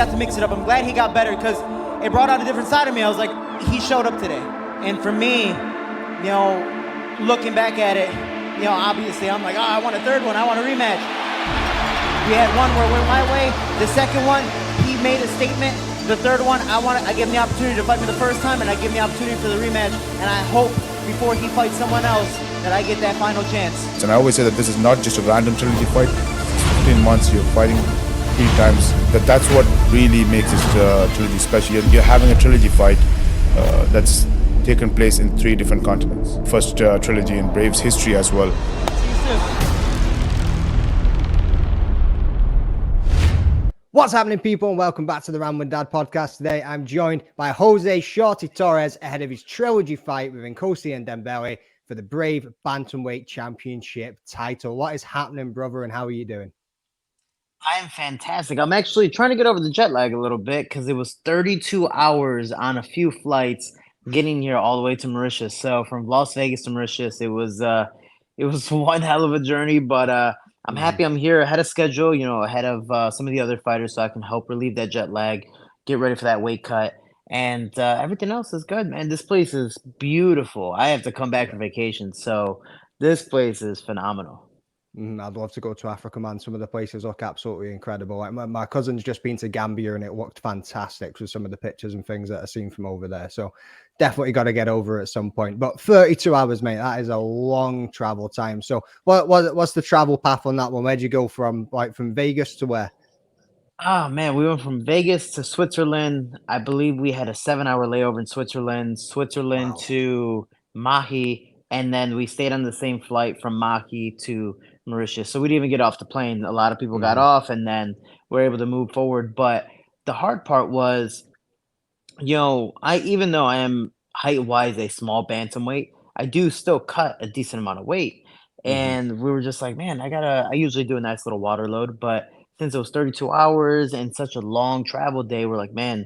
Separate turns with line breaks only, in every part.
got to mix it up. I'm glad he got better because it brought out a different side of me. I was like, he showed up today. And for me, you know, looking back at it, you know, obviously I'm like, oh, I want a third one. I want a rematch. We had one where it went my way. The second one, he made a statement. The third one, I give him the opportunity to fight me the first time, and I give him the opportunity for the rematch. And I hope before he fights someone else that I get that final chance.
And I always say that this is not just a random trilogy fight. 15 months you're fighting 3 times. That's what really makes this trilogy special. You're having a trilogy fight that's taken place in 3 different continents. First trilogy in Brave's history as well.
See you soon.
What's happening, people, and welcome back to the Ram with Dad podcast. Today, I'm joined by Jose Shorty Torres ahead of his trilogy fight with Nkosi and Dembele for the Brave Bantamweight Championship title. What is happening, brother, and how are you doing?
I am fantastic. I'm actually trying to get over the jet lag a little bit because it was 32 hours on a few flights getting here all the way to Mauritius. So from Las Vegas to Mauritius, it was one hell of a journey, but I'm happy I'm here ahead of schedule, you know, ahead of some of the other fighters, so I can help relieve that jet lag, get ready for that weight cut, and everything else is good, man. This place is beautiful. I have to come back for vacation, so this place is phenomenal.
I'd love to go to Africa, man. Some of the places look absolutely incredible. Like my cousin's just been to Gambia and it looked fantastic with some of the pictures and things that I've seen from over there. So definitely got to get over at some point. But 32 hours, mate, that is a long travel time. So what's the travel path on that one? Where'd you go from Vegas to where?
Oh man, we went from Vegas to Switzerland. I believe we had a 7-hour layover in Switzerland,
Wow.
to Mahi, and then we stayed on the same flight from Mahi to Mauritius. So we didn't even get off the plane. A lot of people got off, and then we're able to move forward. But the hard part was, you know, even though I am height-wise a small bantamweight, I do still cut a decent amount of weight. And we were just like, man, I usually do a nice little water load, but since it was 32 hours and such a long travel day, we're like, man,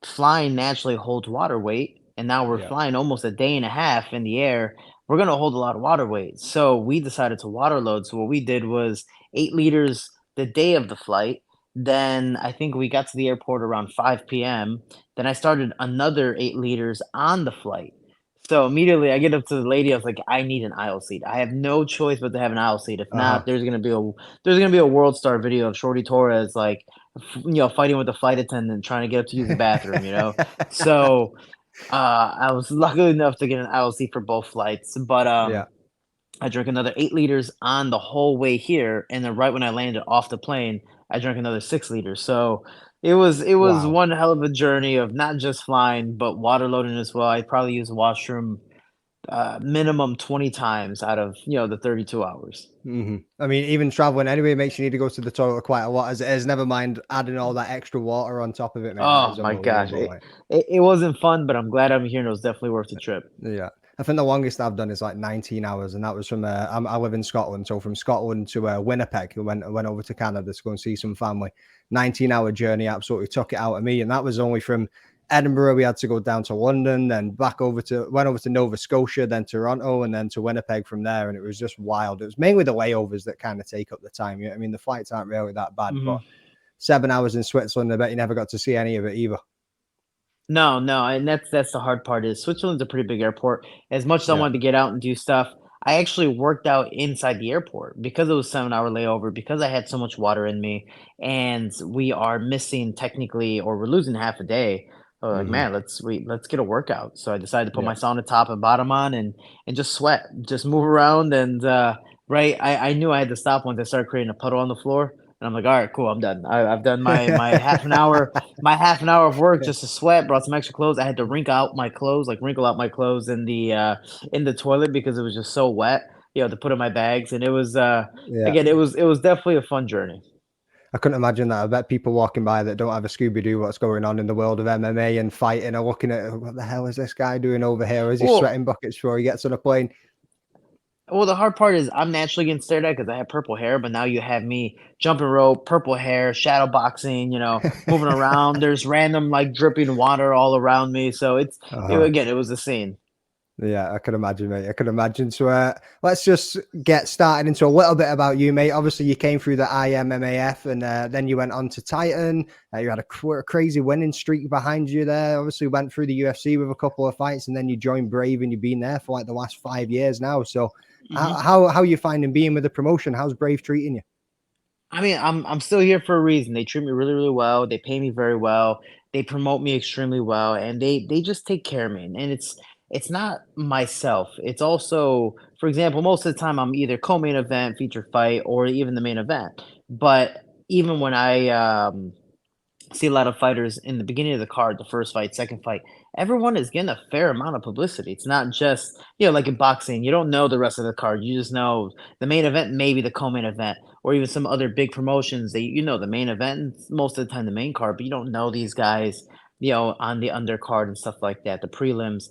flying naturally holds water weight. And now we're flying almost a day and a half in the air. We're going to hold a lot of water weight. So we decided to water load. So what we did was 8 liters the day of the flight. Then I think we got to the airport around 5 p.m. Then I started another 8 liters on the flight. So immediately I get up to the lady. I was like, I need an aisle seat. I have no choice but to have an aisle seat. If not, there's gonna be a World Star video of Shorty Torres like, fighting with the flight attendant trying to get up to use the bathroom. So I was lucky enough to get an aisle seat for both flights. But I drank another 8 liters on the whole way here, and then right when I landed off the plane, I drank another 6 liters. So it was
Wow.
one hell of a journey of not just flying, but water loading as well. I probably used the washroom minimum 20 times out of the 32 hours.
I mean, even traveling anyway makes you need to go to the toilet quite a lot as it is. Never mind adding all that extra water on top of it, man.
Oh my gosh, it wasn't fun, but I'm glad I'm here, and it was definitely worth the trip.
Yeah. I think the longest I've done is like 19 hours, and that was from I live in Scotland, so from Scotland to Winnipeg. I went over to Canada to go and see some family. 19-hour journey absolutely took it out of me, and that was only from Edinburgh. We had to go down to London, then went over to Nova Scotia, then Toronto, and then to Winnipeg from there, and it was just wild. It was mainly the layovers that kind of take up the time. I mean, the flights aren't really that bad, but 7 hours in Switzerland, I bet you never got to see any of it either.
No, and that's the hard part is Switzerland's a pretty big airport. As much as I wanted to get out and do stuff, I actually worked out inside the airport because it was 7-hour layover, because I had so much water in me, and we are missing technically, or we're losing half a day. So like, man, let's get a workout. So I decided to put my sauna top and bottom on and just sweat, just move around. And I knew I had to stop once I started creating a puddle on the floor. And I'm like, all right, cool, I'm done. I've done my half an hour of work just to sweat. Brought some extra clothes. I had to wrinkle out my clothes in the toilet because it was just so wet. To put in my bags, and it was again, it was definitely a fun journey.
I couldn't imagine that. I bet people walking by that don't have a Scooby-Doo what's going on in the world of MMA and fighting are looking at, what the hell is this guy doing over here? Is he sweating buckets before he gets on a plane?
Well, the hard part is I'm naturally getting stared at because I have purple hair, but now you have me jumping rope, purple hair, shadow boxing, moving around. There's random dripping water all around me. So it was a scene.
Yeah, I can imagine, mate. I can imagine. So let's just get started into a little bit about you, mate. Obviously, you came through the IMMAF and then you went on to Titan. You had a crazy winning streak behind you there. Obviously, went through the UFC with a couple of fights and then you joined Brave and you've been there for like the last 5 years now. So how are you finding being with the promotion? How's Brave treating you?
I mean, I'm still here for a reason. They treat me really, really well. They pay me very well. They promote me extremely well, and they just take care of me. And it's not myself. It's also, for example, most of the time I'm either co-main event, feature fight, or even the main event. But even when I see a lot of fighters in the beginning of the card, the first fight, second fight, everyone is getting a fair amount of publicity. It's not just, like in boxing, you don't know the rest of the card. You just know the main event, maybe the co-main event, or even some other big promotions that the main event, and most of the time the main card, but you don't know these guys, on the undercard and stuff like that, the prelims.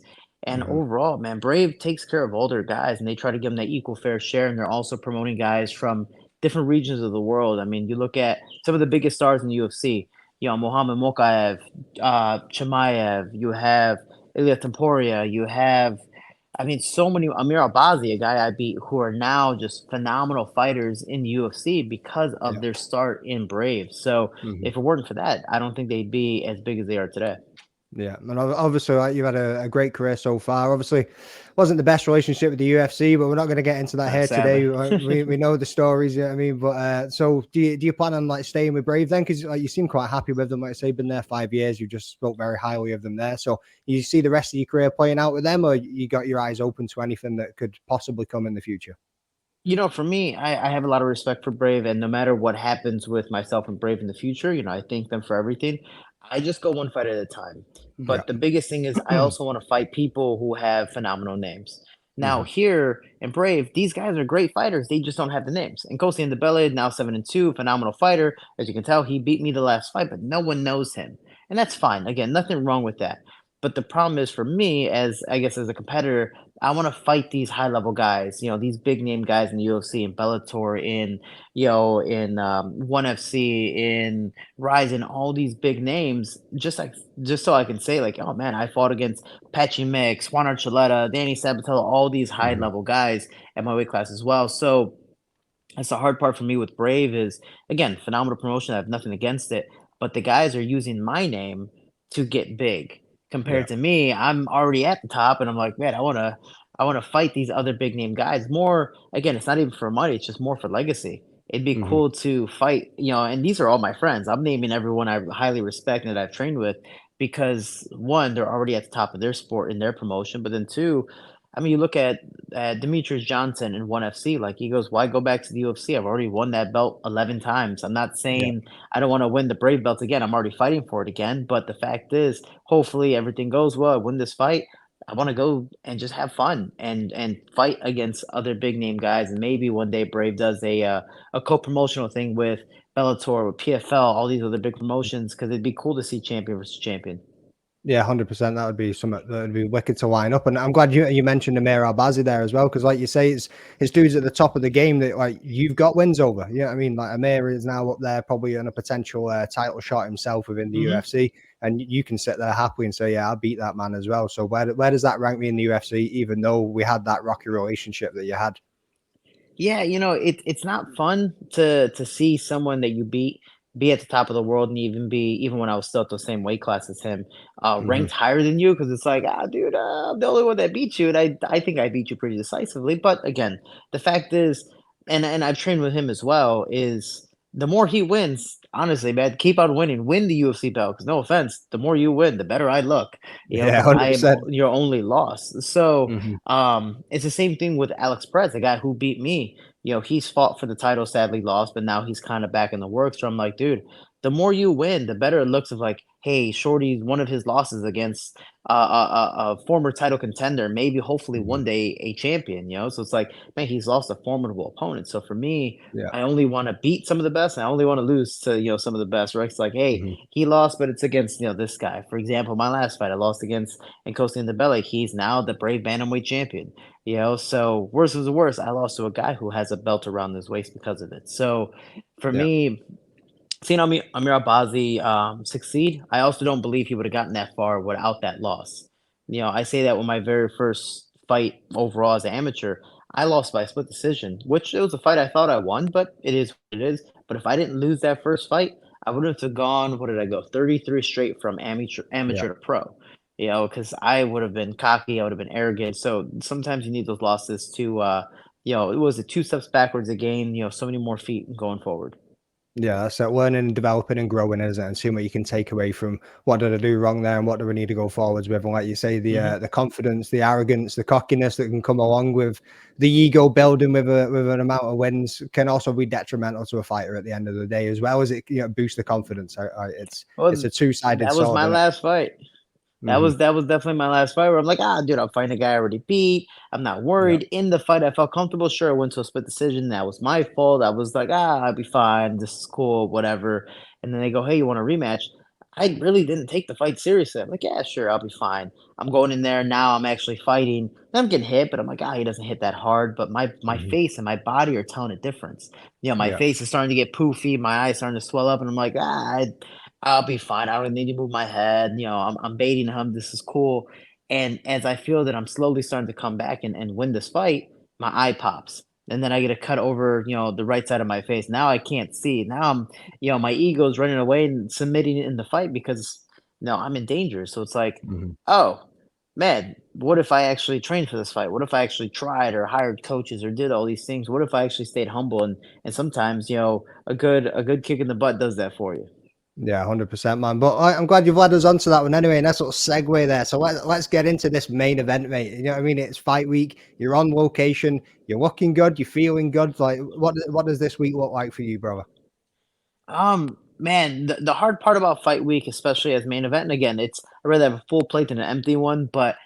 And
Hmm.
overall, man, Brave takes care of all their guys and they try to give them that equal fair share. And they're also promoting guys from different regions of the world. I mean, you look at some of the biggest stars in the UFC, Mohammed Mokaev, Chimaev, you have Ilya Temporia, you have, I mean, so many, Amir Albazi, a guy I beat, who are now just phenomenal fighters in the UFC because of
Yeah.
their start in Brave. So
Hmm.
if it weren't for that, I don't think they'd be as big as they are today.
Yeah, and obviously, like, you've had a great career so far. Obviously, wasn't the best relationship with the UFC, but we're not going to get into that here
Sadly.
today. We know the stories, you know what I mean. But so do you plan on like staying with Brave then? Because like you seem quite happy with them. Like I say, been there 5 years. You just spoke very highly of them there. So you see the rest of your career playing out with them, or you got your eyes open to anything that could possibly come in the future?
For me, I have a lot of respect for Brave, and no matter what happens with myself and Brave in the future, I thank them for everything. I just go one fight at a time.
Yeah.
But the biggest thing is I also want to fight people who have phenomenal names. Now,
Hmm.
here in Brave, these guys are great fighters. They just don't have the names. And Kosi Ndebele, now 7-2, phenomenal fighter. As you can tell, he beat me the last fight, but no one knows him. And that's fine. Again, nothing wrong with that. But the problem is for me, as I guess as a competitor, I want to fight these high level guys, these big name guys in the UFC, in Bellator, in ONE FC, in Ryzen, all these big names, just so I can say like, oh man, I fought against Patchy Mix, Juan Archuleta, Danny Sabatello, all these high
Hmm.
level guys at my weight class as well. So that's the hard part for me with Brave is, again, phenomenal promotion. I have nothing against it, but the guys are using my name to get big.
Yeah.
Compared to me, I'm already at the top, and I'm like, man, I wanna fight these other big name guys. More again, it's not even for money; it's just more for legacy. It'd be
Hmm.
cool to fight, and these are all my friends. I'm naming everyone I highly respect and that I've trained with because one, they're already at the top of their sport in their promotion, but then two, I mean, you look at Demetrius Johnson in ONE FC, like he goes, "Why go back to the UFC? I've already won that belt 11 times. I'm not
Yeah.
saying I don't want to win the Brave belt again. I'm already fighting for it again. But the fact is, hopefully everything goes well. I win this fight. I want to go and just have fun and fight against other big name guys. And maybe one day Brave does a co-promotional thing with Bellator, with PFL, all these other big promotions because it'd be cool to see champion versus champion.
Yeah, 100%. That would be something that would be wicked to line up. And I'm glad you mentioned Amir Albazi there as well, because like you say, it's dudes at the top of the game that like you've got wins over. You know what I mean? Like Amir is now up there, probably on a potential title shot himself within the
Hmm.
UFC, and you can sit there happily and say, yeah, I beat that man as well. So where does that rank me in the UFC? Even though we had that rocky relationship that you had.
Yeah, it's not fun to see someone that you beat be at the top of the world and even when I was still at the same weight class as him,
Hmm.
ranked higher than you because it's like, dude, I'm the only one that beat you, and I think I beat you pretty decisively. But again, the fact is, and I've trained with him as well, is the more he wins, honestly, man, keep on winning, win the UFC belt. Because no offense, the more you win, the better I look.
Yeah,
Because I am
100%.
your only loss. So
Hmm.
it's the same thing with Alex Perez, the guy who beat me. He's fought for the title, sadly lost, but now he's kind of back in the works. So I'm like, dude, the more you win, the better it looks of like, hey, Shorty's one of his losses against a former title contender, maybe hopefully
Hmm.
one day a champion. So it's like, man, he's lost a formidable opponent. So for me,
Yeah.
I only want to beat some of the best, and I only want to lose to some of the best. Right? It's like, hey,
Hmm.
he lost, but it's against this guy. For example, my last fight, I lost against Nkosi Ndebele. He's now the Brave Bantamweight champion. So worse is the worst. I lost to a guy who has a belt around his waist because of it. So for
Yeah.
me, seeing Amir Albazi succeed, I also don't believe he would have gotten that far without that loss. I say that with my very first fight overall as an amateur. I lost by split decision, which it was a fight I thought I won, but it is what it is. But if I didn't lose that first fight, I would have gone. What did I go? 33 straight from
Yeah.
amateur to pro. You know, because I would have been cocky, I would have been arrogant. So sometimes you need those losses to, it was a two steps backwards again. So many more feet going forward.
Yeah, that's it. Learning, developing, and growing, isn't it? And seeing what you can take away from what did I do wrong there, and what do we need to go forwards with. And like you say, the confidence, the arrogance, the cockiness that can come along with the ego building with an amount of wins can also be detrimental to a fighter at the end of the day, as well as it boosts the confidence. It's
Well,
a two-sided
that was
sword,
my
isn't it?
last fight. That
Hmm.
was that was definitely my last fight where I'm like, dude, I'm fighting a guy I already beat. I'm not
Yeah.
worried. In the fight, I felt comfortable. Sure, I went to a split decision. That was my fault. I was like, I'll be fine. This is cool, whatever. And then they go, hey, you want a rematch? I really didn't take the fight seriously. I'm like, yeah, sure, I'll be fine. I'm going in there now. I'm actually fighting. I'm getting hit, but I'm like, he doesn't hit that hard. But my
Hmm.
face and my body are telling a difference. My
Yeah.
face is starting to get poofy. My eyes starting to swell up, and I'm like, I'll be fine. I don't need to move my head. I'm baiting him. This is cool. And as I feel that I'm slowly starting to come back and win this fight, my eye pops. And then I get a cut over, the right side of my face. Now I can't see. Now my ego's running away and submitting in the fight because I'm in danger. So it's like,
Hmm.
oh man, what if I actually trained for this fight? What if I actually tried or hired coaches or did all these things? What if I actually stayed humble? And sometimes, a good kick in the butt does that for you.
Yeah, 100%, man. But I'm glad you've led us on to that one anyway. And that's sort of segue there. So let's get into this main event, mate. You know what I mean? It's fight week. You're on location. You're looking good. You're feeling good. Like, what does this week look like for you, brother?
Man, the hard part about fight week, especially as main event, and again, I'd rather have a full plate than an empty one, but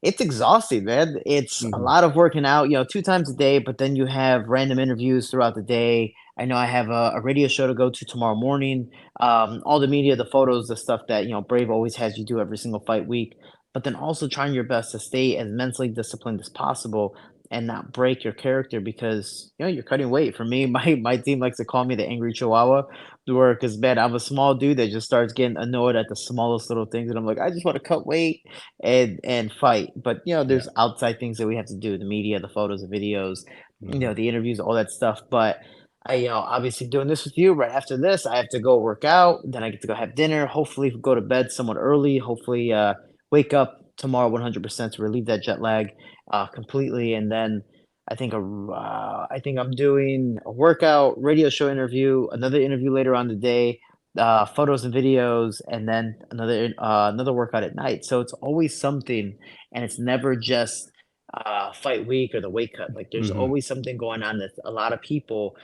it's exhausting, man. It's a
Hmm.
lot of working out, 2 times a day, but then you have random interviews throughout the day. I know I have a radio show to go to tomorrow morning. All the media, the photos, the stuff that, Brave always has you do every single fight week, but then also trying your best to stay as mentally disciplined as possible and not break your character because, you're cutting weight. For me, my team likes to call me the angry chihuahua where, because man, I'm a small dude that just starts getting annoyed at the smallest little things, and I'm like, I just want to cut weight and fight. But
Yeah.
there's outside things that we have to do: the media, the photos, the videos,
Hmm.
the interviews, all that stuff. But I, obviously doing this with you. Right after this, I have to go work out. Then I get to go have dinner. Hopefully, go to bed somewhat early. Hopefully, wake up tomorrow 100% to relieve that jet lag completely, and then. I think I'm doing a workout, radio show interview, another interview later on the day, photos and videos, and then another workout at night. So it's always something, and it's never just fight week or the weight cut. Like there's
Hmm.
always something going on that a lot of people,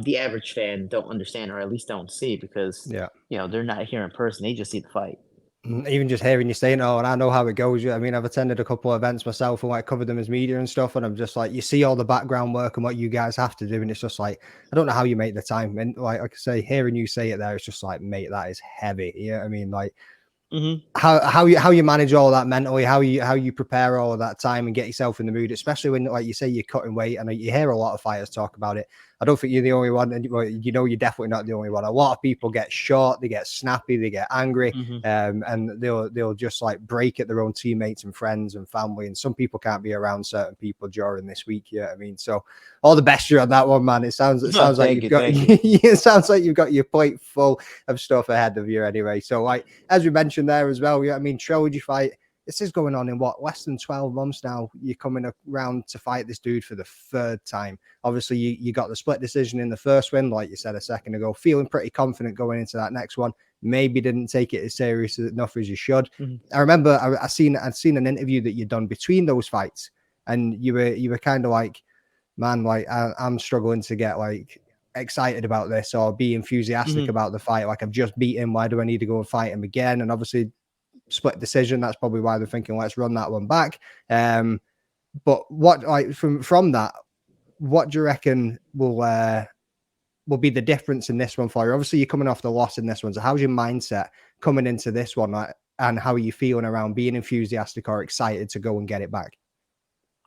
the average fan, don't understand or at least don't see because
Yeah.
they're not here in person. They just see the fight.
Even just hearing you saying, "Oh," and I know how it goes. I mean, I've attended a couple of events myself and like covered them as media and stuff, and I'm just like, you see all the background work and what you guys have to do, and it's just like, I don't know how you make the time. And like I say, hearing you say it there, it's just like, mate, that is heavy. You know what I mean? Like,
Hmm.
how you manage all that mentally, how you prepare all of that time and get yourself in the mood, especially when, like you say, you're cutting weight. And you hear a lot of fighters talk about it. I don't think you're the only one, and well, you're definitely not the only one. A lot of people get short, they get snappy, they get angry,
Hmm.
and they'll just like break at their own teammates and friends and family. And some people can't be around certain people during this week. Yeah, I mean, so all the best you on that one, man. It sounds like
Thank
you've
you,
got
thank you.
it sounds like you've got your plate full of stuff ahead of you anyway. So like, as we mentioned there as well, yeah, I mean, Trilogy fight. This is going on in what, less than 12 months now. You're coming around to fight this dude for the third time. Obviously, you got the split decision in the first win, like you said a second ago, feeling pretty confident going into that next one. Maybe didn't take it as serious enough as you should.
Mhm.
I remember I'd seen an interview that you'd done between those fights, and you were kind of like, man, like I'm struggling to get like excited about this or be enthusiastic
Mhm.
about the fight. Like I've just beat him. Why do I need to go and fight him again? And obviously split decision. That's probably why they're thinking, let's run that one back. But what like from that, what do you reckon will be the difference in this one for you? Obviously, you're coming off the loss in this one. So how's your mindset coming into this one? Like, and how are you feeling around being enthusiastic or excited to go and get it back?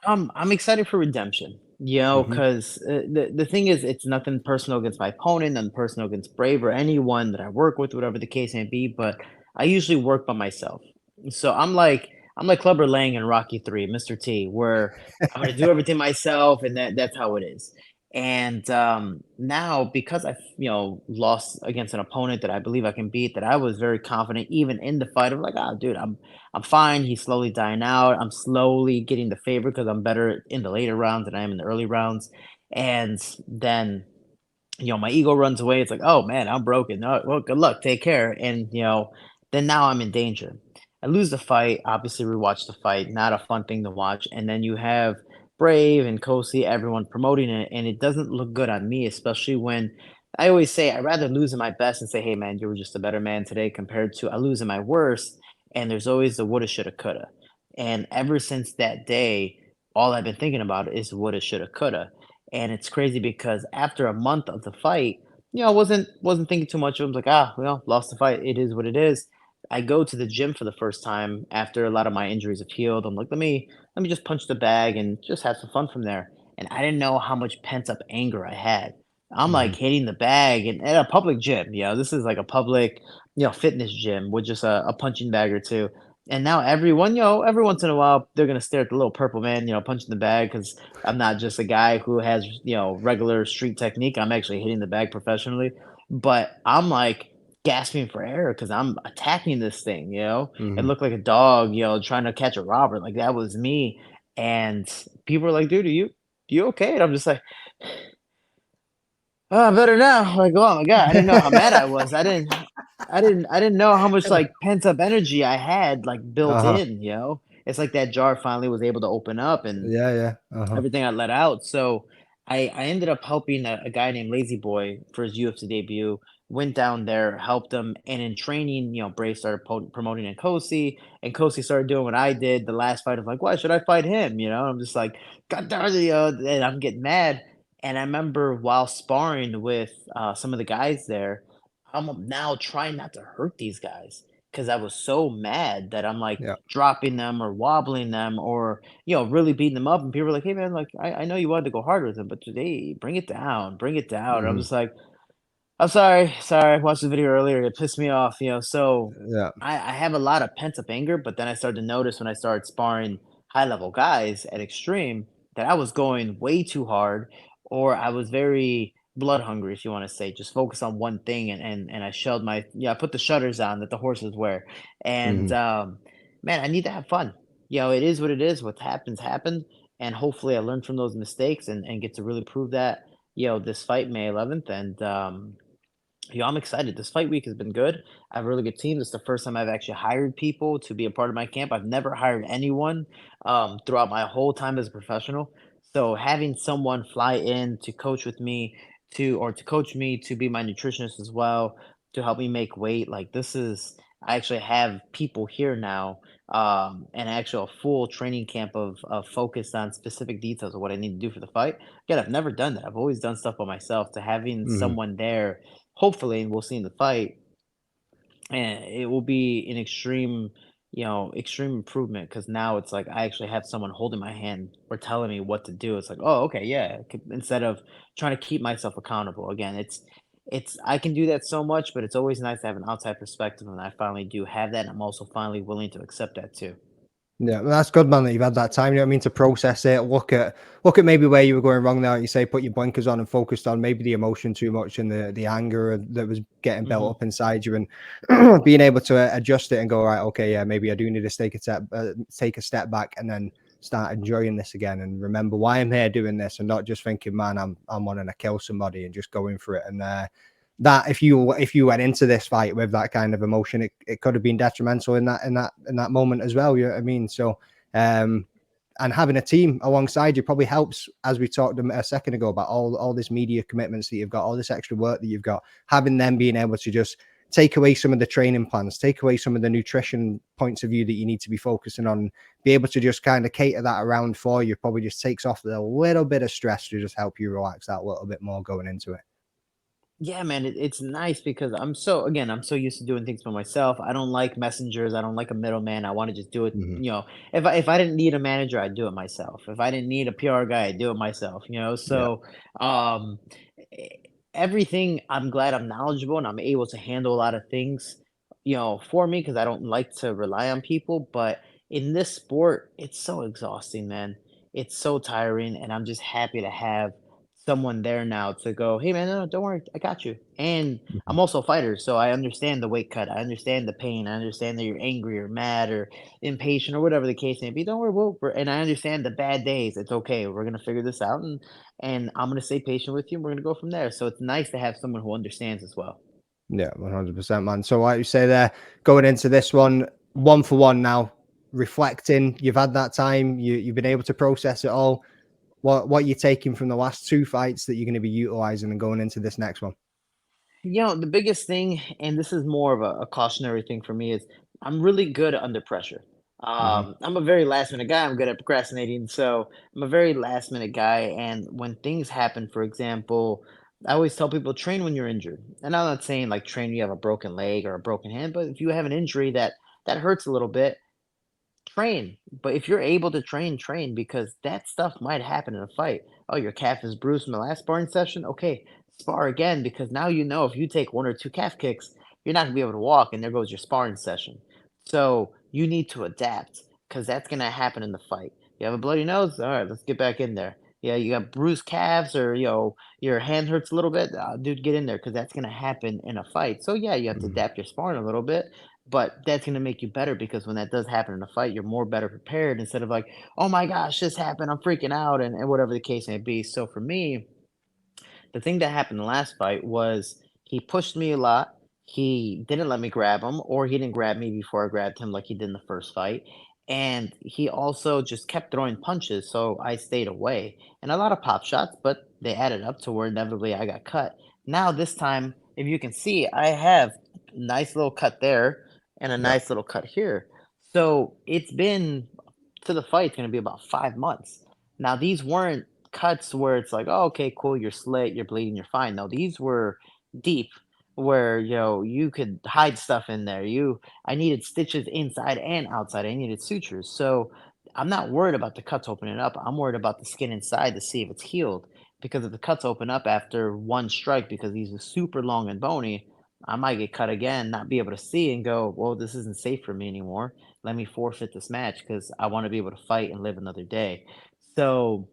I'm excited for redemption,
Hmm.
because the thing is, it's nothing personal against my opponent, nothing personal against Brave or anyone that I work with, whatever the case may be. But I usually work by myself, so I'm like, I'm like Clubber Lang in Rocky 3, Mr. T, where I'm gonna do everything myself, and that's how it is. And now because I, lost against an opponent that I believe I can beat, that I was very confident even in the fight. I'm like, oh, dude, I'm fine. He's slowly dying out. I'm slowly getting the favor because I'm better in the later rounds than I am in the early rounds. And then my ego runs away. It's like, oh man, I'm broken. No, well, good luck. Take care. And then now I'm in danger. I lose the fight. Obviously, rewatch the fight. Not a fun thing to watch. And then you have Brave and Kosi, everyone promoting it, and it doesn't look good on me, especially when I always say I'd rather lose in my best and say, hey man, you were just a better man today, compared to I lose in my worst. And there's always the woulda, shoulda, coulda. And ever since that day, all I've been thinking about is woulda, shoulda, coulda. And it's crazy because after a month of the fight, I wasn't thinking too much of it. I was like, lost the fight. It is what it is. I go to the gym for the first time after a lot of my injuries have healed. I'm like, let me just punch the bag and just have some fun from there. And I didn't know how much pent up anger I had. I'm like
Mhm.
hitting the bag and at a public gym. This is like a public, fitness gym with just a punching bag or two. And now everyone, every once in a while, they're gonna stare at the little purple man, punching the bag because I'm not just a guy who has, regular street technique. I'm actually hitting the bag professionally. But I'm like gasping for air because I'm attacking this thing. It
Mhm.
looked like a dog, trying to catch a robber. Like that was me. And people are like, dude, you okay? And I'm just like, oh, better now. Like, oh my God, I didn't know how mad I was. I didn't know how much like pent up energy I had like built
Uh-huh.
in. It's like that jar finally was able to open up and
Yeah, yeah. Uh-huh.
everything I let out. So I ended up helping a guy named Lazy Boy for his UFC debut. Went down there, helped him, and in training, Brave started promoting in Kosi, and Kosi started doing what I did the last fight of like, why should I fight him? I'm just like, God darn it, and I'm getting mad. And I remember while sparring with some of the guys there, I'm now trying not to hurt these guys because I was so mad that I'm like
Yeah.
dropping them or wobbling them or really beating them up. And people are like, hey man, like I know you wanted to go hard with them, but today bring it down, bring it down. And I'm
Mhm.
just like, I'm sorry. I watched the video earlier. It pissed me off. So
Yeah.
I have a lot of pent up anger, but then I started to notice when I started sparring high level guys at Extreme that I was going way too hard, or I was very blood hungry, if you want to say, just focus on one thing, and I shelled I put the shutters on that the horses wear, and
Mhm.
man, I need to have fun. It is what it is. What happens happened, and hopefully I learn from those mistakes and get to really prove that this fight May 11th, and I'm excited. This fight week has been good. I have a really good team. This is the first time I've actually hired people to be a part of my camp. I've never hired anyone throughout my whole time as a professional. So having someone fly in to coach with me to coach me to be my nutritionist as well, to help me make weight, like this is I actually have people here now, and actually a full training camp of focused on specific details of what I need to do for the fight. Again, I've never done that. I've always done stuff by myself. To having
Mhm.
someone there, hopefully, and we'll see in the fight, and it will be an extreme improvement because now it's like I actually have someone holding my hand or telling me what to do. It's like, oh, okay, yeah. Instead of trying to keep myself accountable. Again, it's I can do that so much, but it's always nice to have an outside perspective, and I finally do have that. And I'm also finally willing to accept that too.
Yeah, well, that's good, man, that you've had that time, you know what I mean, to process it, look at maybe where you were going wrong there, like you say, put your blinkers on and focused on maybe the emotion too much and the anger that was getting built
Hmm.
up inside you, and being able to adjust it and go, right, okay, yeah, maybe I do need to take a step back and then start enjoying this again and remember why I'm here doing this and not just thinking, man, I'm wanting to kill somebody and just going for it. And that if you went into this fight with that kind of emotion, it could have been detrimental in that moment as well. You know what I mean? So um and having a team alongside you probably helps, as we talked a second ago about all this media commitments that you've got, all this extra work that you've got, having them being able to just take away some of the training plans, take away some of the nutrition points of view that you need to be focusing on, be able to just kind of cater that around for you, probably just takes off a little bit of stress to just help you relax that little bit more going into it.
Yeah, man, it's nice because I'm so used to doing things by myself. I don't like messengers. I don't like a middleman. I want to just do it.
Hmm.
If I didn't need a manager, I'd do it myself. If I didn't need a PR guy, I'd do it myself.
Yeah.
So um, e- everything. I'm glad I'm knowledgeable and I'm able to handle a lot of things. For me because I don't like to rely on people, but in this sport, it's so exhausting, man. It's so tiring, and I'm just happy to have someone there now to go, "Hey, man, no, don't worry, I got you." And
Mhm.
I'm also a fighter, so I understand the weight cut. I understand the pain. I understand that you're angry or mad or impatient or whatever the case may be. Don't worry, and I understand the bad days. It's okay. We're gonna figure this out, and I'm gonna stay patient with you. And we're gonna go from there. So it's nice to have someone who understands as well.
Yeah, 100%, man. So, like you say there, going into this one for one now, reflecting, you've had that time, you've been able to process it all. What you're taking from the last two fights that you're going to be utilizing and going into this next one?
The biggest thing, and this is more of a cautionary thing for me, is I'm really good under pressure.
Hmm.
I'm a very last minute guy. I'm good at procrastinating, so I'm a very last minute guy. And when things happen, for example, I always tell people train when you're injured. And I'm not saying like train when you have a broken leg or a broken hand, but if you have an injury that hurts a little bit, train. But if you're able to train, train because that stuff might happen in a fight. Oh, your calf is bruised from the last sparring session. Okay, spar again because now you know if you take one or two calf kicks, you're not gonna be able to walk, and there goes your sparring session. So you need to adapt because that's gonna happen in the fight. You have a bloody nose. All right, let's get back in there. Yeah, you got bruised calves, or your hand hurts a little bit. Dude, get in there because that's gonna happen in a fight. So yeah, you have to
Hmm.
adapt your sparring a little bit, but that's gonna make you better because when that does happen in a fight, you're more better prepared instead of like, "Oh my gosh, this happened, I'm freaking out," and whatever the case may be. So for me, the thing that happened the last fight was he pushed me a lot. He didn't let me grab him, or he didn't grab me before I grabbed him like he did in the first fight. And he also just kept throwing punches, so I stayed away. And a lot of pop shots, but they added up to where inevitably I got cut. Now, this time, if you can see, I have a nice little cut there and a
Yeah.
nice little cut here. So it's been to the fight's gonna be about 5 months. Now, these weren't cuts where it's like, "Oh, okay, cool, you're slit, you're bleeding, you're fine." No, these were deep where, you could hide stuff in there. I needed stitches inside and outside. I needed sutures. So I'm not worried about the cuts opening up. I'm worried about the skin inside to see if it's healed. Because if the cuts open up after one strike, because these are super long and bony, I might get cut again, not be able to see and go, "Well, this isn't safe for me anymore. Let me forfeit this match because I want to be able to fight and live another day." So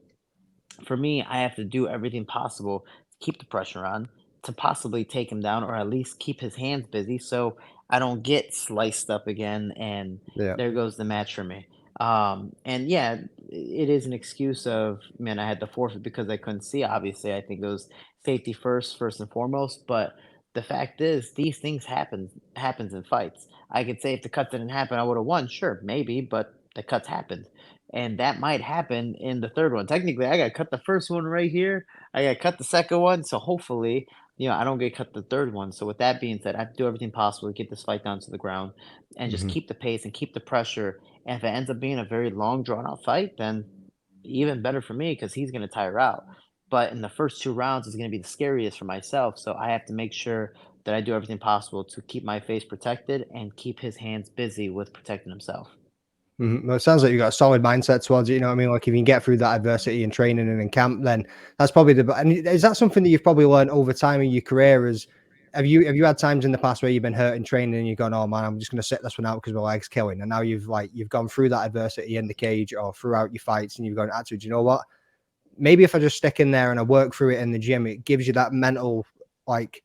for me, I have to do everything possible to keep the pressure on, to possibly take him down, or at least keep his hands busy so I don't get sliced up again. And
Yeah.
there goes the match for me. And yeah, it is an excuse of, man, I had to forfeit because I couldn't see. Obviously, I think it was safety first and foremost. But the fact is, these things happens in fights. I could say if the cut didn't happen, I would have won. Sure, maybe, but the cuts happened, and that might happen in the third one. Technically, I got cut the first one right here. I got cut the second one, so hopefully, I don't get cut the third one. So with that being said, I have to do everything possible to get this fight down to the ground and just
Hmm.
keep the pace and keep the pressure. And if it ends up being a very long, drawn out fight, then even better for me because he's going to tire out. But in the first two rounds is going to be the scariest for myself. So I have to make sure that I do everything possible to keep my face protected and keep his hands busy with protecting himself.
Mhm. Well, it sounds like you've got a solid mindset towards it. You know what I mean? Like if you can get through that adversity and training and in camp, then that's probably and is that something that you've probably learned over time in your career? Have you had times in the past where you've been hurt in training and you've gone, oh man, I'm just going to sit this one out because my leg's killing, and now you've gone through that adversity in the cage or throughout your fights, and you've gone, actually, do you know what? Maybe if I just stick in there and I work through it in the gym, it gives you like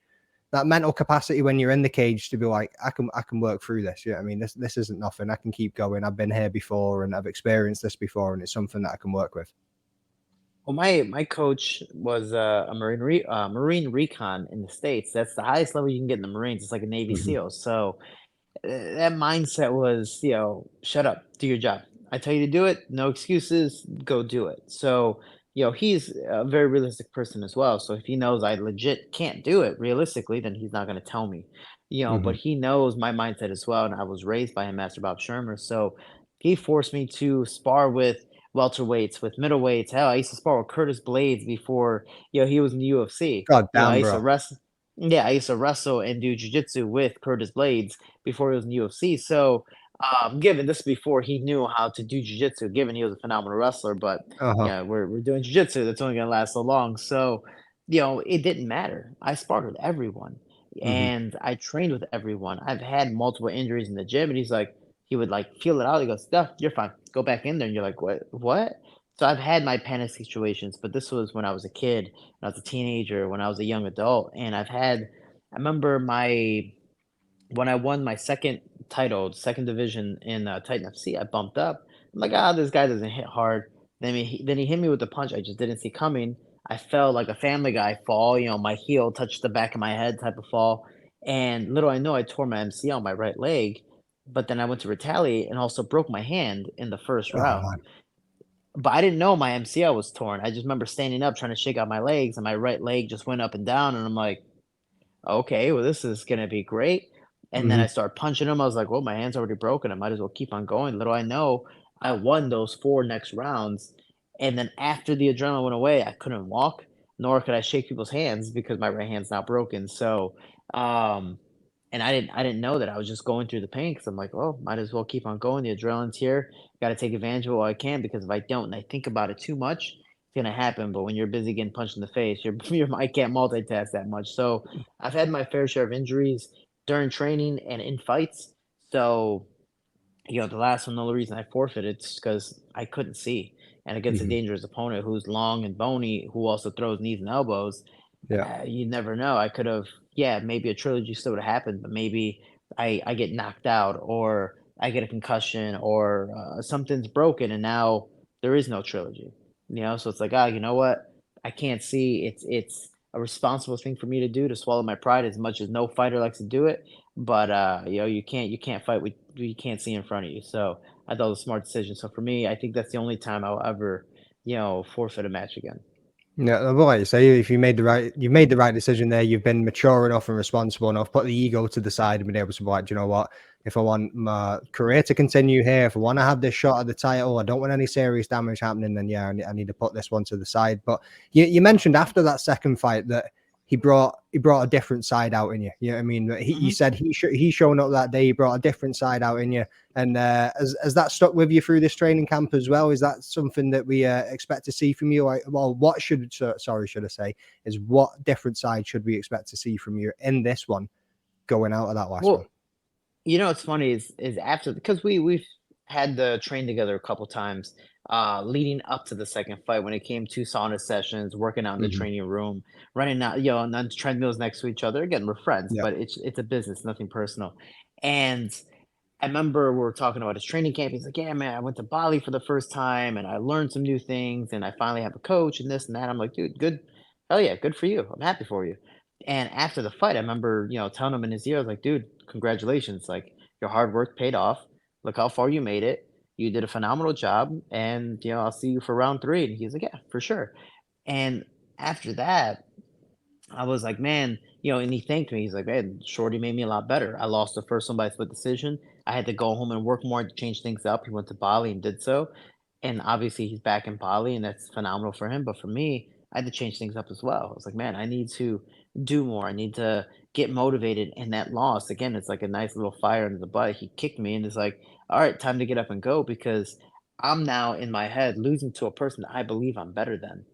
that mental capacity when you're in the cage to be like, I can work through this. Yeah, I mean, this isn't nothing. I can keep going. I've been here before and I've experienced this before, and it's something that I can work with.
Well, my coach was a Marine recon in the States. That's the highest level you can get in the Marines. It's like a Navy
Hmm.
SEAL. So that mindset was, shut up, do your job. I tell you to do it, no excuses, go do it. So, he's a very realistic person as well. So if he knows I legit can't do it realistically, then he's not going to tell me, but
Hmm.
he knows my mindset as well. And I was raised by him, Master Bob Shermer. So he forced me to spar with welterweights, with middleweights. Hell, I used to spar with Curtis Blades before, he was in the UFC.
God
I
damn,
used to
bro.
wrestle. Yeah, I used to wrestle and do jujitsu with Curtis Blades before he was in UFC. So, given this before he knew how to do jujitsu, given he was a phenomenal wrestler, but
Uh-huh.
yeah, we're doing jujitsu that's only gonna last so long. So, it didn't matter. I sparred with everyone
Hmm.
and I trained with everyone. I've had multiple injuries in the gym, and he's like, he would like feel it out. He goes, "No, you're fine. Go back in there." And you're like, "What? What?" So I've had my panic situations, but this was when I was a kid, when I was a teenager, when I was a young adult, and I remember my when I won my second title, second division in Titan FC, I bumped up. I'm like, this guy doesn't hit hard. Then he hit me with a punch I just didn't see coming. I fell like a Family Guy fall. My heel touched the back of my head type of fall. And little I know, I tore my MCL on my right leg. But then I went to retaliate and also broke my hand in the first
Oh
round.
man.
But I didn't know my MCL was torn. I just remember standing up trying to shake out my legs, and my right leg just went up and down. And I'm like, okay, well, this is gonna be great. And then
Hmm.
I started punching him. I was like, well, my hand's already broken. I might as well keep on going. Little I know, I won those four next rounds. And then after the adrenaline went away, I couldn't walk, nor could I shake people's hands because my right hand's now broken. So, um, and I didn't know that. I was just going through the pain because I'm like, well, might as well keep on going. The adrenaline's here. Got to take advantage of it while I can, because if I don't and I think about it too much, it's gonna happen. But when you're busy getting punched in the face, I can't multitask that much. So I've had my fair share of injuries during training and in fights. So, the last one, the only reason I forfeited is because I couldn't see. And against a
Hmm.
dangerous opponent who's long and bony, who also throws knees and elbows,
Yeah.
you never know. I could have, yeah, maybe a trilogy still would have happened, but maybe I get knocked out, or I get a concussion, or something's broken, and now there is no trilogy. So it's like, you know what? I can't see. It's a responsible thing for me to do, to swallow my pride, as much as no fighter likes to do it. But you can't fight what you can't see in front of you. So I thought it was a smart decision. So for me, I think that's the only time I'll ever forfeit a match again.
Yeah, well, like you say, if you made the right decision there. You've been mature enough and responsible enough, put the ego to the side, and been able to be like, "Do you know what? If I want my career to continue here, if I want to have this shot at the title, I don't want any serious damage happening, then yeah, I need to put this one to the side." But you mentioned after that second fight that he brought a different side out in you. You know what I mean? You
Mhm.
said he shown up that day. He brought a different side out in you. And has that stuck with you through this training camp as well? Is that something that we expect to see from you? Like, well, should I say, is what different side should we expect to see from you in this one going out of that last one?
Well, what's funny is after, because we've had the train together a couple times, leading up to the second fight, when it came to sauna sessions, working out in the
Hmm.
training room, running out, and then treadmills next to each other. Again, we're friends,
Yeah.
but it's a business, nothing personal. And I remember we were talking about his training camp. He's like, "Yeah, man, I went to Bali for the first time, and I learned some new things, and I finally have a coach and this and that." I'm like, "Dude, good, hell yeah, good for you. I'm happy for you." And after the fight, I remember, telling him in his ear, I was like, "Dude, congratulations! Like, your hard work paid off. Look how far you made it. You did a phenomenal job, and I'll see you for round three." And he's like, "Yeah, for sure." And after that, I was like, man, and he thanked me. He's like, man, Shorty made me a lot better. I lost the first one by split decision. I had to go home and work more to change things up. He went to Bali and did so. And obviously he's back in Bali, and that's phenomenal for him. But for me, I had to change things up as well. I was like, man, I need to do more. I need to get motivated. And that loss, again, it's like a nice little fire under the butt. He kicked me and it's like, all right, time to get up and go, because I'm now in my head losing to a person that I believe I'm better than,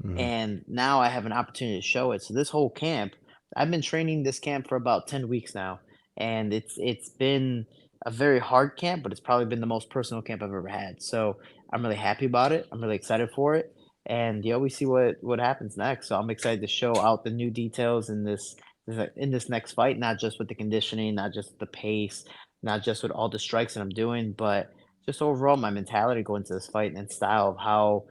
Hmm.
and now I have an opportunity to show it. So this whole camp, I've been training this camp for about 10 weeks now, and it's been a very hard camp, but it's probably been the most personal camp I've ever had. So I'm really happy about it. I'm really excited for it, and we see what happens next. So I'm excited to show out the new details in this next fight, not just with the conditioning, not just the pace, not just with all the strikes that I'm doing, but just overall my mentality going into this fight, and style of how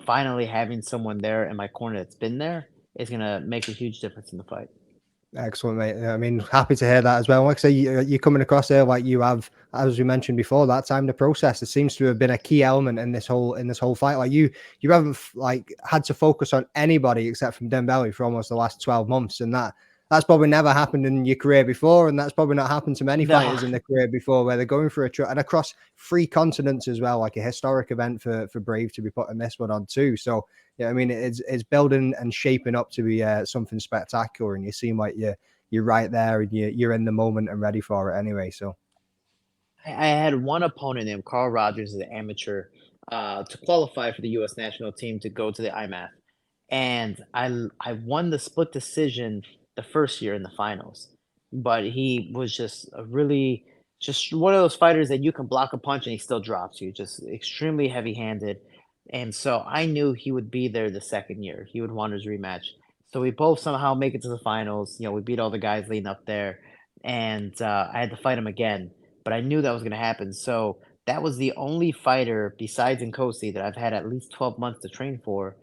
finally having someone there in my corner that's been there is gonna make a huge difference in the fight.
Excellent, mate. I mean, happy to hear that as well. Like I say, you're coming across here like you have, as we mentioned before, that time to process. It seems to have been a key element in this whole fight. Like you haven't like had to focus on anybody except from Dembele for almost the last 12 months, and that's probably never happened in your career before, and that's probably not happened to many
No,
fighters in their career before, where they're going through and across 3 continents as well, like a historic event for Brave to be putting this one on too. So yeah, I mean, it's building and shaping up to be something spectacular, and you seem like you're right there, and you're in the moment and ready for it anyway. So
I had one opponent named Carl Rogers, as an amateur, to qualify for the U.S. national team to go to the IMAF, and I won the split decision the first year in the finals, but he was just a really just one of those fighters that you can block a punch and he still drops you, just extremely heavy-handed. And so I knew he would be there the second year. He would want his rematch. So we both somehow make it to the finals. We beat all the guys leading up there, and I had to fight him again. But I knew that was going to happen. So that was the only fighter besides Nkosi that I've had at least 12 months to train for,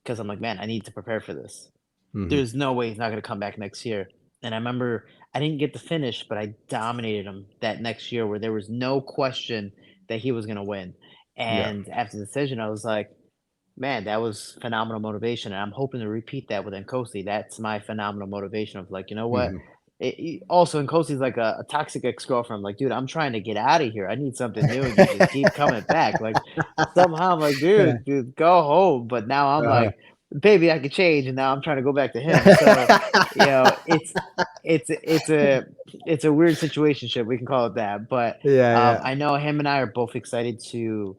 because I'm like, man, I need to prepare for this.
Hmm.
There's no way he's not gonna come back next year. And I remember I didn't get the finish, but I dominated him that next year where there was no question that he was gonna win.
Yeah.
And after the decision, I was like, man, that was phenomenal motivation. And I'm hoping to repeat that with Nkosi. That's my phenomenal motivation of like, you know what?
Hmm.
Also, Nkosi's like a toxic ex-girlfriend. I'm like, dude, I'm trying to get out of here. I need something new. And you just keep coming back. Like somehow I'm like,
Yeah.
dude, go home. But now I'm
Uh-huh.
like, baby, I could change, and now I'm trying to go back to him. So, it's a weird situationship. We can call it that. But
Yeah, yeah.
I know him and I are both excited to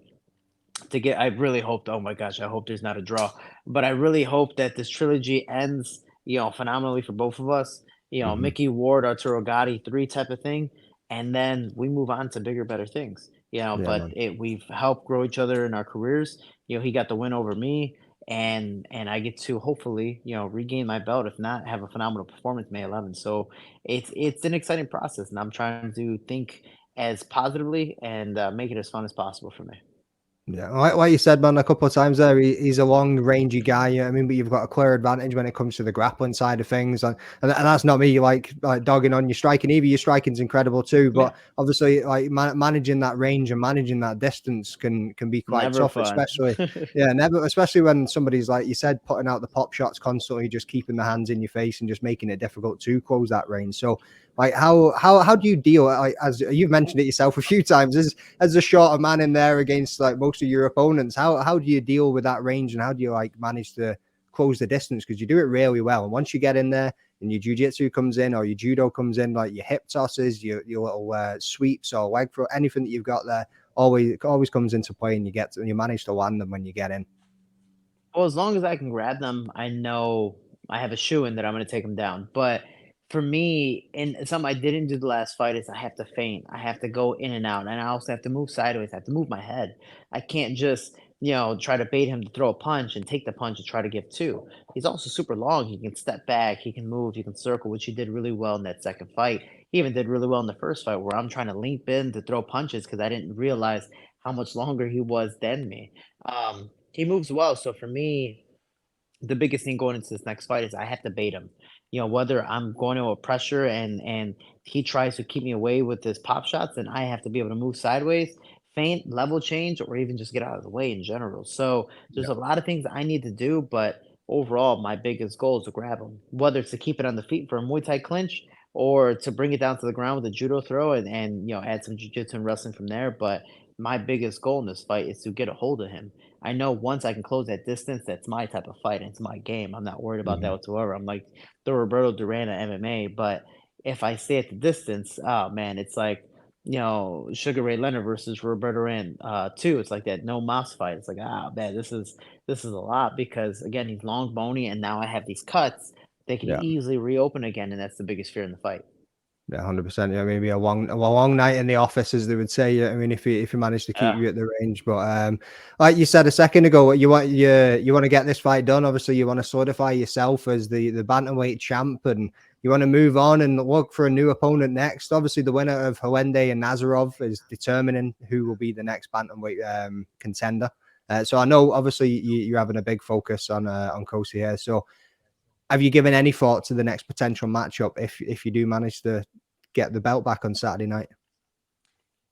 get. I really hope. Oh my gosh, I hope there's not a draw. But I really hope that this trilogy ends, phenomenally for both of us.
Hmm.
Mickey Ward, Arturo Gotti, three type of thing, and then we move on to bigger, better things.
Yeah,
But
man.
we've helped grow each other in our careers. He got the win over me, and I get to hopefully regain my belt. If not, have a phenomenal performance May 11th. So it's an exciting process, and I'm trying to think as positively and make it as fun as possible for me.
Yeah, like you said, man, a couple of times there, he's a long, rangy guy. You know what I mean, but you've got a clear advantage when it comes to the grappling side of things, and that's not me like dogging on your striking. Either your striking's incredible too,
Yeah,
but obviously, like managing that range and managing that distance can be quite
never
tough,
fun.
especially yeah, never, especially when somebody's like you said, putting out the pop shots constantly, just keeping the hands in your face and just making it difficult to close that range. So, like, how do you deal? Like, as you've mentioned it yourself a few times, as a shorter man in there against like most of your opponents, how do you deal with that range and how do you like manage to close the distance? Because you do it really well, and once you get in there and your jiu-jitsu comes in or your judo comes in, like your hip tosses, your little sweeps or leg throw, anything that you've got there always comes into play, and you manage to land them when you get in.
Well, as long as I can grab them, I know I have a shoe in that I'm gonna take them down. But for me, and something I didn't do the last fight is I have to feint. I have to go in and out, and I also have to move sideways. I have to move my head. I can't just, try to bait him to throw a punch and take the punch and try to give two. He's also super long. He can step back, he can move, he can circle, which he did really well in that second fight. He even did really well in the first fight where I'm trying to leap in to throw punches because I didn't realize how much longer he was than me. He moves well, so for me, the biggest thing going into this next fight is I have to bait him. Whether I'm going to a pressure and he tries to keep me away with his pop shots, then I have to be able to move sideways, feint, level change, or even just get out of the way in general. So there's
Yeah.
a lot of things I need to do, but overall, my biggest goal is to grab him. Whether it's to keep it on the feet for a Muay Thai clinch or to bring it down to the ground with a judo throw and add some jiu-jitsu and wrestling from there. But my biggest goal in this fight is to get a hold of him. I know once I can close that distance, that's my type of fight. And it's my game. I'm not worried about that
Mhm.
whatsoever. I'm like the Roberto Duran of MMA. But if I stay at the distance, oh man, it's like Sugar Ray Leonard versus Roberto Duran too. It's like that no mouse fight. It's like man, this is a lot because again he's long, bony, and now I have these cuts. They can
Yeah.
easily reopen again, and that's the biggest fear in the fight.
Yeah, 100%. Yeah, maybe a long night in the office, as they would say. Yeah, I mean, if you manage to keep
Yeah.
you at the range, but like you said a second ago, you want to get this fight done. Obviously, you want to solidify yourself as the bantamweight champ, and you want to move on and look for a new opponent next. Obviously, the winner of Hawende and Nazarov is determining who will be the next bantamweight contender. So I know, obviously, you're having a big focus on Kosi here. So have you given any thought to the next potential matchup if you do manage to get the belt back on Saturday night?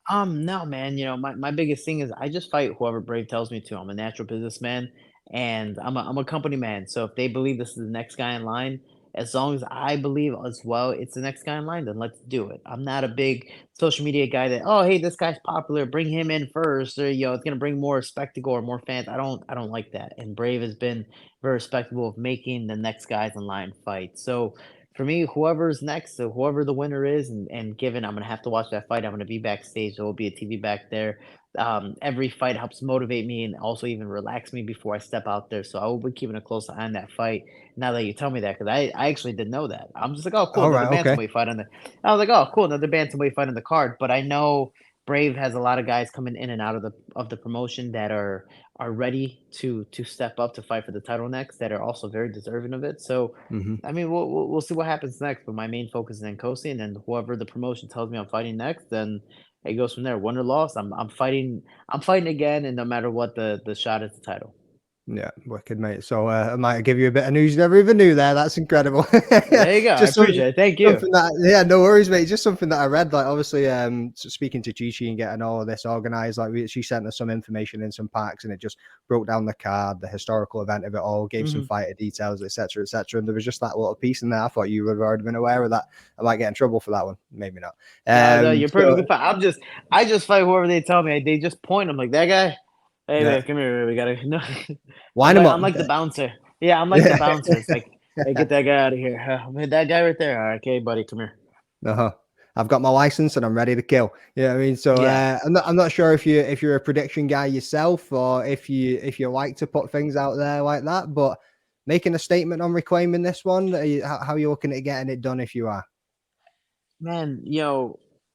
No, man. My biggest thing is I just fight whoever Brave tells me to. I'm a natural businessman and I'm a company man. So if they believe this is the next guy in line, as long as I believe as well it's the next guy in line, then let's do it. I'm not a big social media guy that, oh hey, this guy's popular, bring him in first, or it's gonna bring more spectacle or more fans. I don't like that. And Brave has been very respectable of making the next guys in line fight. So for me, whoever's next, so whoever the winner is, and given I'm gonna have to watch that fight, I'm gonna be backstage. There will be a TV back there. every fight helps motivate me and also even relax me before I step out there. So I will be keeping a close eye on that fight. Now that you tell me that, because I actually didn't know that. I'm just like, oh, cool,
All
another
right, okay.
bantamweight fight on the. I was like, oh, cool, another bantamweight fight on the card. But I know Brave has a lot of guys coming in and out of the promotion that are ready to step up to fight for the title next. That are also very deserving of it. So.
Hmm.
I mean, we'll see what happens next, but my main focus is in Nkosi, and then whoever the promotion tells me I'm fighting next, then it goes from there. Win or loss, I'm fighting again, and no matter what, the shot is the title.
Yeah, wicked, mate. So I might give you a bit of news you never even knew there. That's incredible.
There you go. I
Just something,
appreciate it. Thank you.
something that, yeah, no worries, mate. Just something that I read. Like, obviously, speaking to Chi and getting all of this organized, like, she sent us some information in some packs, and it just broke down the card, the historical event of it all, gave some
Mhm.
fighter details, etc., etc. And there was just that little piece in there. I thought you would have already been aware of that. I might get in trouble for that one. Maybe not.
No, you're
So
perfectly fine. I just fight whoever they tell me. They just point. I'm like that guy. Hey
yeah,
man, come here. We gotta. No.
wind them up.
I'm like the bouncer. Yeah, I'm like the bouncer. It's like, hey, get that guy out of here. That guy right there. All right, okay, buddy, come here.
Uh-huh. I've got my license and I'm ready to kill. You know what I mean? So
Yeah.
I'm not sure if you're a prediction guy yourself, or if you like to put things out there like that, but making a statement on reclaiming this one, how are you looking at getting it done if you are?
Man,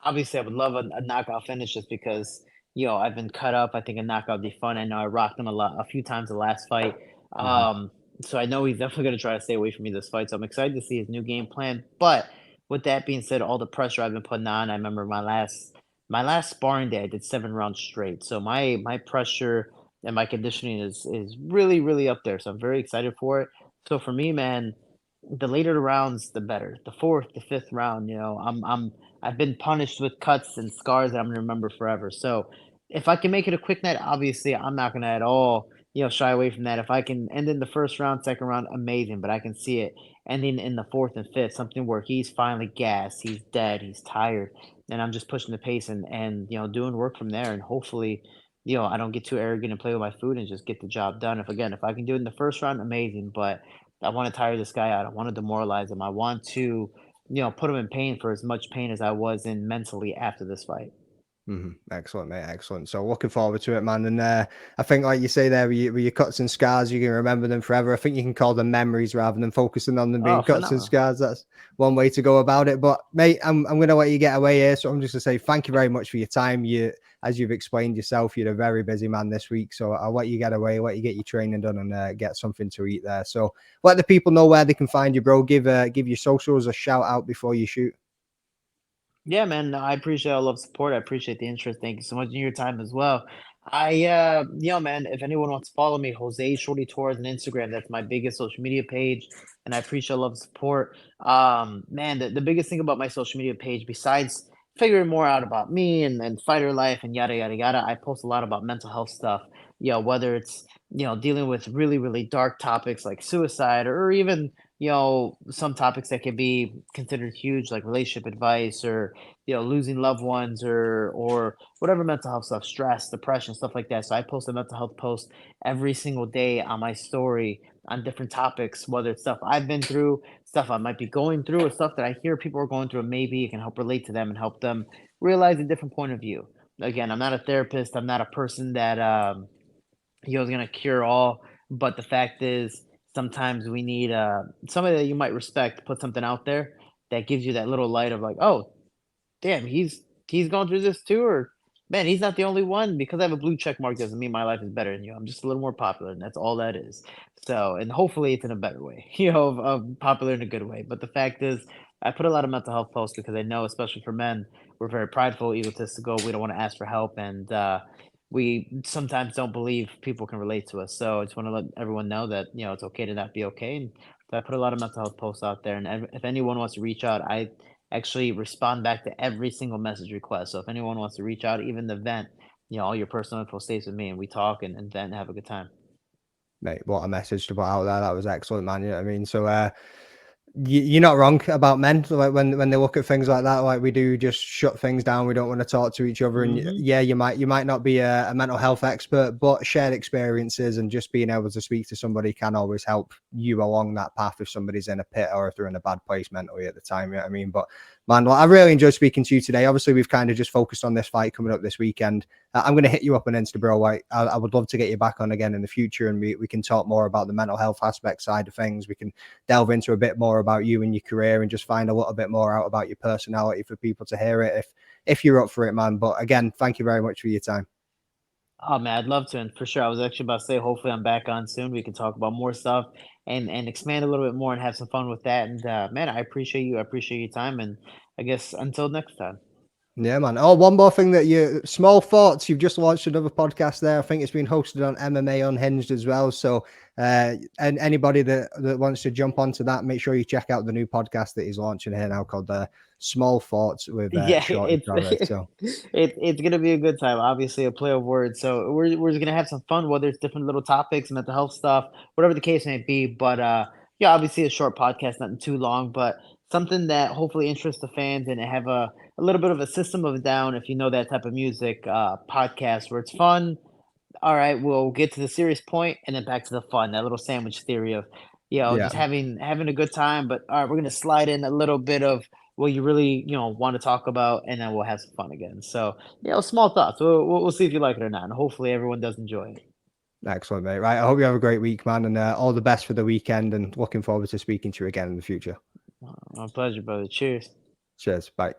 obviously I would love a knockout finish just because, I've been cut up. I think a knockout would be fun. I know I rocked him a few times the last fight.
Hmm.
So I know he's definitely going to try to stay away from me this fight. So I'm excited to see his new game plan. But with that being said, all the pressure I've been putting on, I remember my last sparring day, I did 7 rounds straight. So my pressure and my conditioning is really, really up there. So I'm very excited for it. So for me, man, the later the rounds, the better. The fourth, the fifth round, I've been punished with cuts and scars that I'm gonna remember forever. So if I can make it a quick night, obviously I'm not gonna at all, shy away from that. If I can end in the first round, second round, amazing. But I can see it ending in the fourth and fifth, something where he's finally gassed, he's dead, he's tired, and I'm just pushing the pace and doing work from there. And hopefully, I don't get too arrogant and play with my food and just get the job done. If I can do it in the first round, amazing. But I want to tire this guy out. I want to demoralize him. I want to, put him in pain for as much pain as I was in mentally after this fight.
Hmm. Excellent, mate. Excellent. So looking forward to it, man. And I think, like you say there, with your cuts and scars, you can remember them forever. I think you can call them memories rather than focusing on them
Oh,
being cuts and
phenomenal.
scars. That's one way to go about it. But mate, I'm going to let you get away here. So I'm just going to say thank you very much for your time. As you've explained yourself, you're a very busy man this week. So I'll let you get away, let you get your training done, and get something to eat there. So let the people know where they can find you, bro. Give your socials a shout out before you shoot.
Yeah, man. No, I appreciate all love support. I appreciate the interest. Thank you so much in your time as well. Man, if anyone wants to follow me, Jose Shorty Torres on Instagram. That's my biggest social media page. And I appreciate all love support. Man, the biggest thing about my social media page, besides figuring more out about me and fighter life and yada yada yada, I post a lot about mental health stuff. Whether it's, dealing with really, really dark topics like suicide or even some topics that can be considered huge, like relationship advice or losing loved ones or whatever mental health stuff, stress, depression, stuff like that. So I post a mental health post every single day on my story on different topics, whether it's stuff I've been through, stuff I might be going through, or stuff that I hear people are going through, and maybe it can help relate to them and help them realize a different point of view. Again, I'm not a therapist. I'm not a person that is gonna cure all. But the fact is, sometimes we need somebody that you might respect put something out there that gives you that little light of like, oh, damn, he's going through this too, or man, he's not the only one. Because I have a blue check mark doesn't mean my life is better than you. I'm just a little more popular, and that's all that is. So, and hopefully it's in a better way, of popular in a good way. But the fact is, I put a lot of mental health posts because I know, especially for men, we're very prideful, egotistical. We don't want to ask for help, and we sometimes don't believe people can relate to us. So I just want to let everyone know that it's okay to not be okay. And so I put a lot of mental health posts out there, and if anyone wants to reach out, I actually respond back to every single message request. So if anyone wants to reach out, even the vent, all your personal info stays with me, and we talk and vent and have a good time.
Mate, what a message to put out there. That was excellent, man. You know what I mean? So you're not wrong about men. Like when they look at things like that, like we do just shut things down. We don't want to talk to each other. And
Hmm.
yeah, you might not be a mental health expert, but shared experiences and just being able to speak to somebody can always help you along that path if somebody's in a pit or if they're in a bad place mentally at the time. You know what I mean? But Man, well, I really enjoyed speaking to you today. Obviously, we've kind of just focused on this fight coming up this weekend. I'm going to hit you up on Insta, bro. I would love to get you back on again in the future, and we can talk more about the mental health aspect side of things. We can delve into a bit more about you and your career and just find a little bit more out about your personality for people to hear it if you're up for it, man. But again, thank you very much for your time.
Oh man, I'd love to, and for sure. I was actually about to say, hopefully, I'm back on soon. We can talk about more stuff and expand a little bit more and have some fun with that. And man, I appreciate you. I appreciate your time, and I guess until next time.
Yeah, man. Oh, one more thing that small thoughts. You've just launched another podcast there. I think it's been hosted on MMA Unhinged as well. So, and anybody that wants to jump onto that, make sure you check out the new podcast that he's launching here now called Small Thoughts with
Yeah,
Shorty Torres. So,
it's gonna be a good time. Obviously, a play of words. So we're gonna have some fun, whether it's different little topics, mental health stuff, whatever the case may be. But yeah, obviously a short podcast, nothing too long, but something that hopefully interests the fans and have a little bit of a system of a down, if you know that type of music, podcast where it's fun. All right, we'll get to the serious point and then back to the fun. That little sandwich theory of,
yeah.
just having a good time. But all right, we're gonna slide in a little bit of what you really want to talk about, and then we'll have some fun again. So small thoughts. We'll see if you like it or not, and hopefully everyone does enjoy it.
Excellent, mate. Right. I hope you have a great week, man, and all the best for the weekend. And looking forward to speaking to you again in the future.
My pleasure, brother. Cheers.
Cheers. Bye.